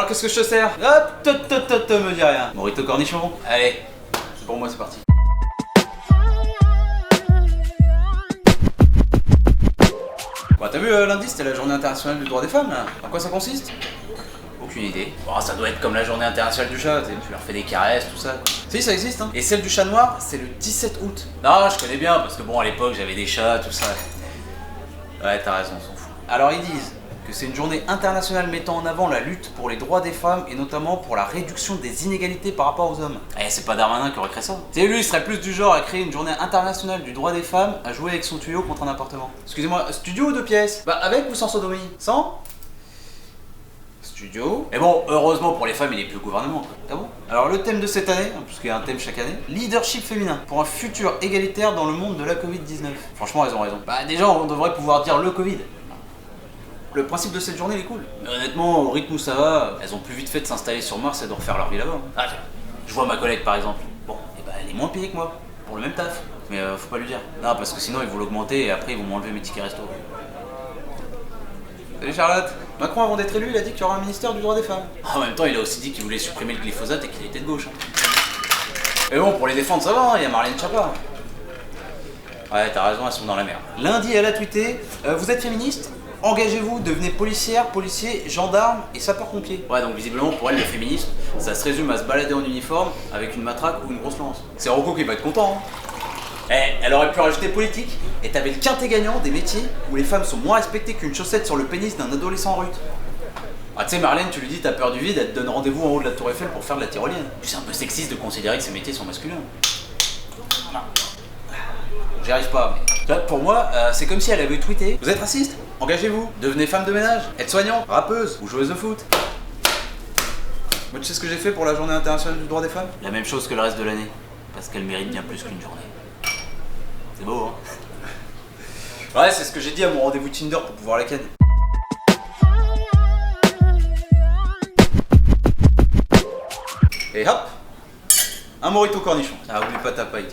Alors qu'est-ce que je te sers? Hop, me dis rien. Morito cornichon. Allez, c'est pour moi, c'est parti. Bah t'as vu, lundi c'était la journée internationale du droit des femmes là. En quoi ça consiste? Aucune idée. Bon, ça doit être comme la journée internationale du chat, tu leur fais des caresses, tout ça quoi. Si, ça existe hein. Et celle du chat noir, c'est le 17 août. Non, je connais bien parce que bon, à l'époque j'avais des chats, tout ça. Ouais, t'as raison, on s'en fout. Alors ils disent que c'est une journée internationale mettant en avant la lutte pour les droits des femmes et notamment pour la réduction des inégalités par rapport aux hommes. Eh, c'est pas Darmanin qui aurait créé ça. Tu sais, lui, il serait plus du genre à créer une journée internationale du droit des femmes à jouer avec son tuyau contre un appartement. Excusez-moi, studio ou 2 pièces? Bah, avec ou sans sodomie? Sans? Studio. Et bon, heureusement pour les femmes, il est plus au gouvernement. Ah bon? Alors le thème de cette année, puisqu'il y a un thème chaque année, leadership féminin pour un futur égalitaire dans le monde de la Covid-19. Franchement, elles ont raison. Bah déjà, on devrait pouvoir dire le Covid. Le principe de cette journée, il est cool. Mais honnêtement, au rythme où ça va, elles ont plus vite fait de s'installer sur Mars et de refaire leur vie là-bas. Ah tiens, je vois ma collègue par exemple. Bon, et bah elle est moins payée que moi, pour le même taf. Mais faut pas lui dire. Non, parce que sinon ils vont l'augmenter et après ils vont m'enlever mes tickets resto. Salut Charlotte. Macron, avant d'être élu, il a dit qu'il y aura un ministère du droit des femmes. En même temps, il a aussi dit qu'il voulait supprimer le glyphosate et qu'il était de gauche. Mais bon, pour les défendre, ça va, il y a Marlène Schiappa. Ouais, t'as raison, elles sont dans la merde. Lundi, elle a tweeté vous êtes féministe? Engagez-vous, devenez policière, policier, gendarme et sapeur-pompier. Ouais, donc visiblement, pour elle, le féminisme, ça se résume à se balader en uniforme avec une matraque ou une grosse lance. C'est Rocco qui va être content, hein. Eh, elle aurait pu rajouter politique, et t'avais le quintet gagnant des métiers où les femmes sont moins respectées qu'une chaussette sur le pénis d'un adolescent rude. Ah, tu sais, Marlène, tu lui dis t'as peur du vide, elle te donne rendez-vous en haut de la Tour Eiffel pour faire de la tyrolienne. C'est un peu sexiste de considérer que ces métiers sont masculins. Non. J'y arrive pas, mais... Pour moi, c'est comme si elle avait tweeté vous êtes raciste? Engagez-vous, devenez femme de ménage, aide-soignante, rappeuse ou joueuse de foot. Moi, tu sais ce que j'ai fait pour la journée internationale du droit des femmes? La même chose que le reste de l'année, parce qu'elle mérite bien plus qu'une journée. C'est beau, hein? Ouais, c'est ce que j'ai dit à mon rendez-vous Tinder pour pouvoir la ken. Et hop, un morito cornichon. Ah, oublie pas ta paille.